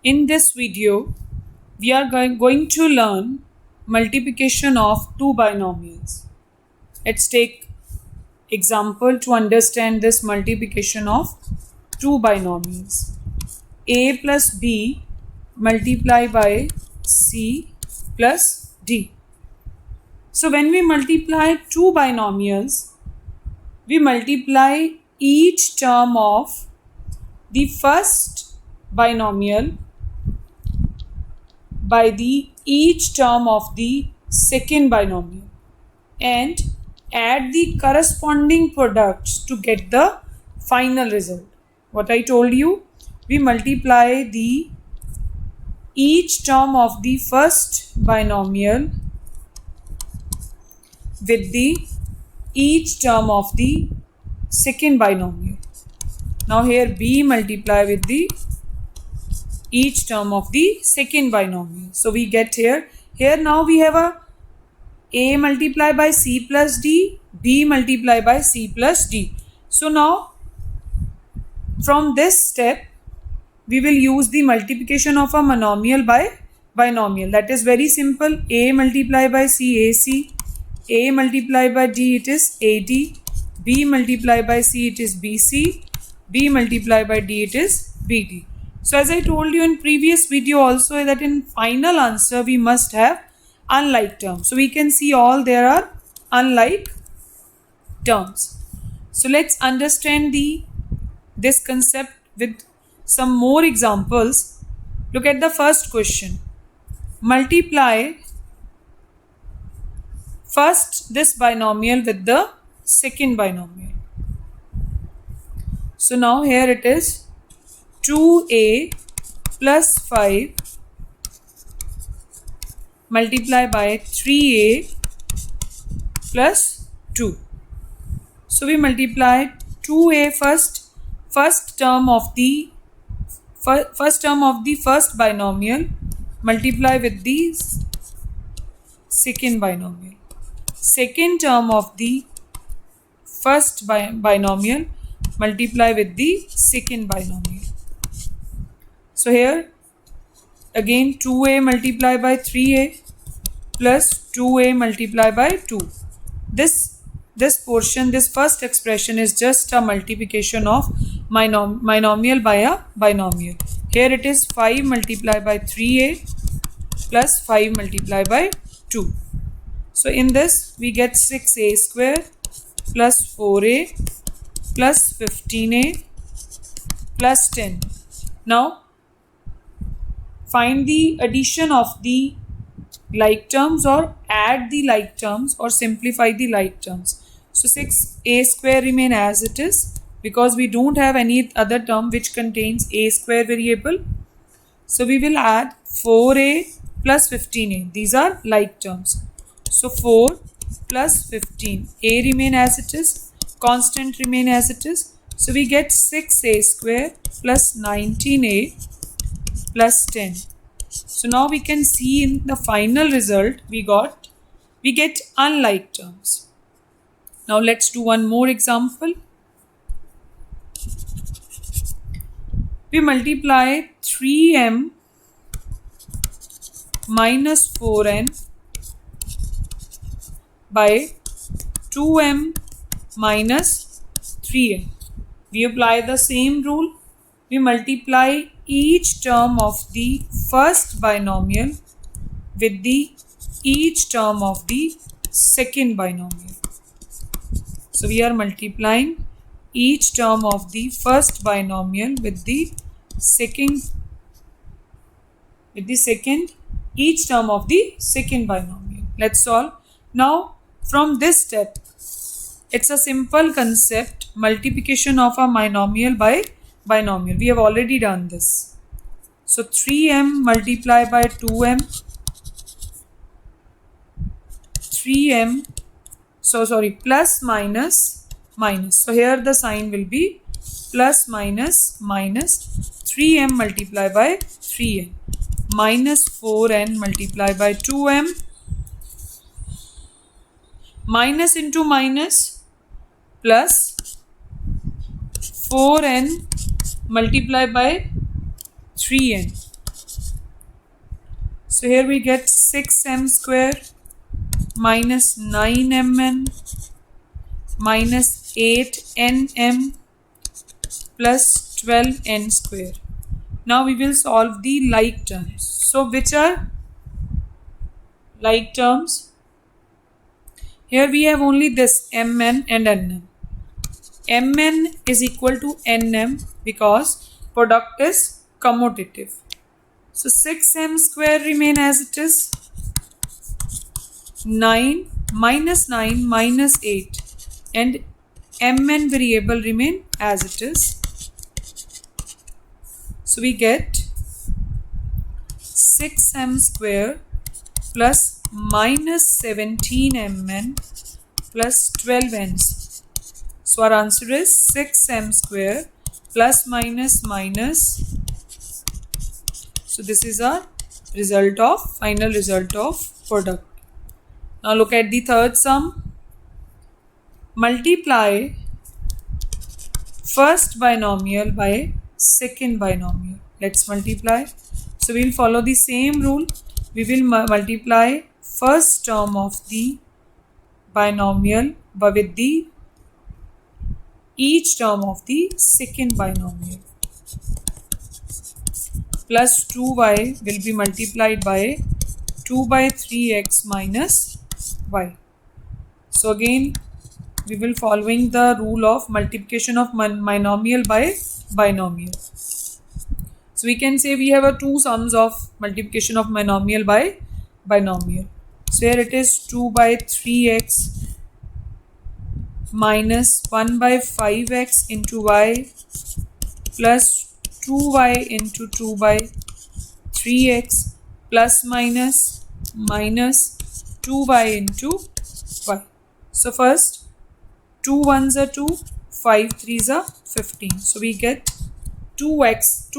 In this video, we are going to learn multiplication of two binomials. Let's take example to understand this multiplication of two binomials. A plus B multiply by C plus D. So when we multiply two binomials, we multiply each term of the first binomial by each term of the second binomial and add the corresponding products to get the final result. What I told you, we multiply each term of the first binomial with each term of the second binomial. Now here B multiply with each term of the second binomial. So we get here now we have A multiply by C plus D, B multiply by C plus D. So now from this step we will use the multiplication of a monomial by binomial. That is very simple. A multiply by C, AC. A multiply by D, it is AD. B multiply by C, it is BC. B multiply by D, it is BD. So as I told you in previous video also that in final answer we must have unlike terms. So we can see all there are unlike terms. So let's understand this concept with some more examples. Look at the first question. Multiply first this binomial with the second binomial. So now here it is 2a plus 5 multiply by 3a plus 2. So we multiply 2a first term of the first binomial multiply with the second binomial. Second term of the first binomial multiply with the second binomial. So here again 2a multiply by 3a plus 2a multiply by 2. This portion, this first expression is just a multiplication of binomial by a binomial. Here it is 5 multiply by 3a plus 5 multiply by 2. So in this we get 6a square plus 4a plus 15a plus 10. Now find the addition of the like terms or add the like terms or simplify the like terms. So 6a square remain as it is because we don't have any other term which contains a square variable. So we will add 4a plus 15a. These are like terms. So 4 plus 15. A remain as it is. Constant remain as it is. So we get 6a square plus 19a plus 10. So now we can see in the final result we get unlike terms. Now let's do one more example. We multiply 3m minus 4n by 2m minus 3n. We apply the same rule. We multiply each term of the first binomial with each term of the second binomial. So we are multiplying each term of the first binomial with each term of the second binomial. Let's solve. Now from this step, it's a simple concept, multiplication of a binomial by binomial. We have already done this. So 3m multiply by 2m, 3m, plus minus minus. So here the sign will be plus minus minus, 3m multiply by 3n, minus 4n multiply by 2m, minus into minus plus 4n multiply by 3n So here we get 6m square minus 9mn minus 8nm plus 12n square. Now we will solve the like terms. So which are like terms? Here we have only this mn and nm. Mn is equal to nm because product is commutative. So 6m square remain as it is. 9 minus 9 minus 8 and mn variable remain as it is. So we get 6m square plus minus 17mn plus 12n's. So our answer is 6m square plus minus minus. So this is our final result of product. Now look at the third sum. Multiply first binomial by second binomial. Let's multiply. So we will follow the same rule. We will multiply first term of the binomial with the each term of the second binomial. Plus 2y will be multiplied by 2 by 3x minus y. So again we will following the rule of multiplication of binomial by binomial. So we can say we have a two sums of multiplication of binomial by binomial. So here it is 2 by 3x minus 1 by 5x into y plus 2y into 2 by 3x plus minus 2y into y. So first 2 1s are 2, 5 3s are 15. So we get 2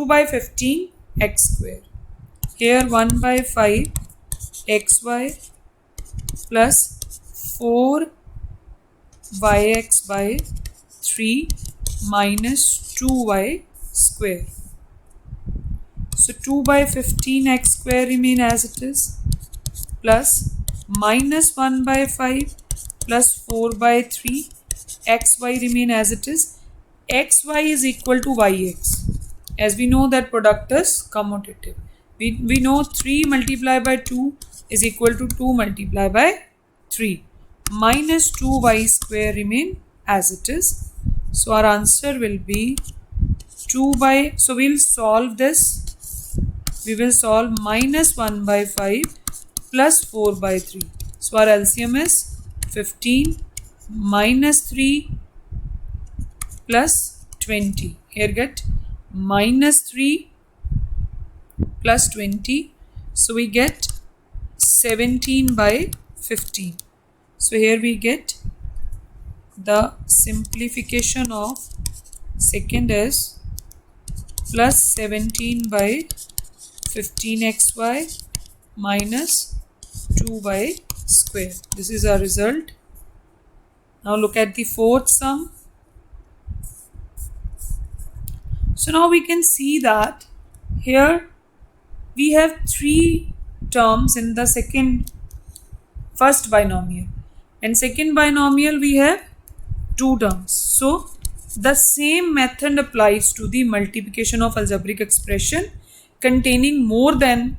by 15 x square. Here 1 by 5 xy plus 4 yx by 3 minus 2y square. So 2 by 15 x square remain as it is plus minus 1 by 5 plus 4 by 3 xy remain as it is. Xy is equal to yx. As we know that product is commutative. We know 3 multiplied by 2 is equal to 2 multiplied by 3. Minus 2y square remain as it is. So our answer will be 2 by, so we will solve this. We will solve minus 1 by 5 plus 4 by 3. So our LCM is 15 minus 3 plus 20. Here get minus 3 plus 20. So we get 17 by 15. So here we get the simplification of second is plus 17 by 15xy minus 2y square. This is our result. Now look at the fourth sum. So now we can see that here we have 3 terms in the first binomial, and second binomial we have 2 terms. So the same method applies to the multiplication of algebraic expression containing more than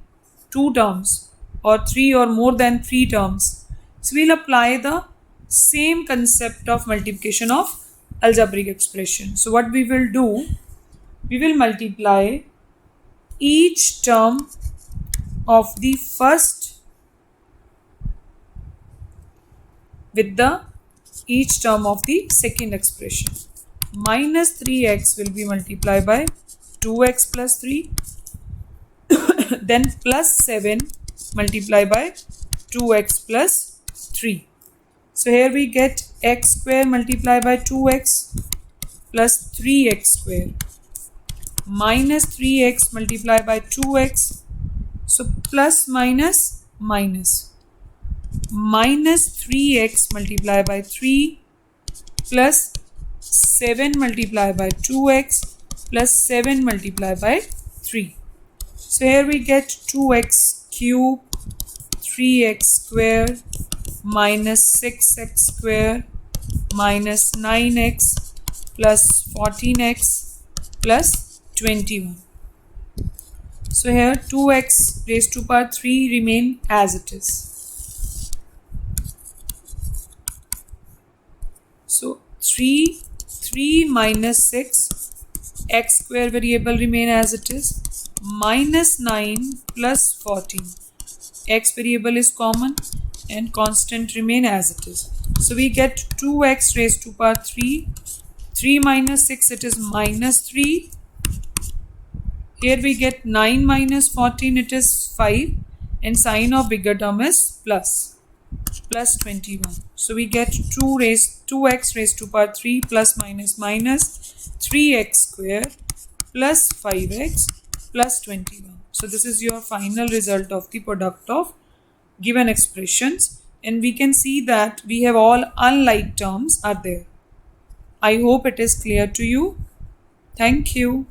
2 terms or 3 or more than 3 terms. So we'll apply the same concept of multiplication of algebraic expression. So what we will do, we will multiply each term of the first with the each term of the second expression. Minus 3x will be multiplied by 2x plus 3 then plus 7 multiplied by 2x plus 3. So here we get x square multiplied by 2x plus 3x square minus 3x multiplied by 2x. So plus minus minus 3x multiplied by 3 plus 7 multiplied by 2x plus 7 multiplied by 3. So here we get 2x cube 3x square minus 6x square minus 9x plus 14x plus 21. So here 2x raised to power 3 remain as it is. So 3 minus 6, x square variable remain as it is, minus 9 plus 14. X variable is common and constant remain as it is. So we get 2x raised to power 3. 3 minus 6, it is minus 3. Here we get 9 minus 14, it is 5. And sign of bigger term is plus 21. So we get 2x raised to power 3 plus minus minus 3x square plus 5x plus 21. So this is your final result of the product of given expressions, and we can see that we have all unlike terms are there. I hope it is clear to you. Thank you.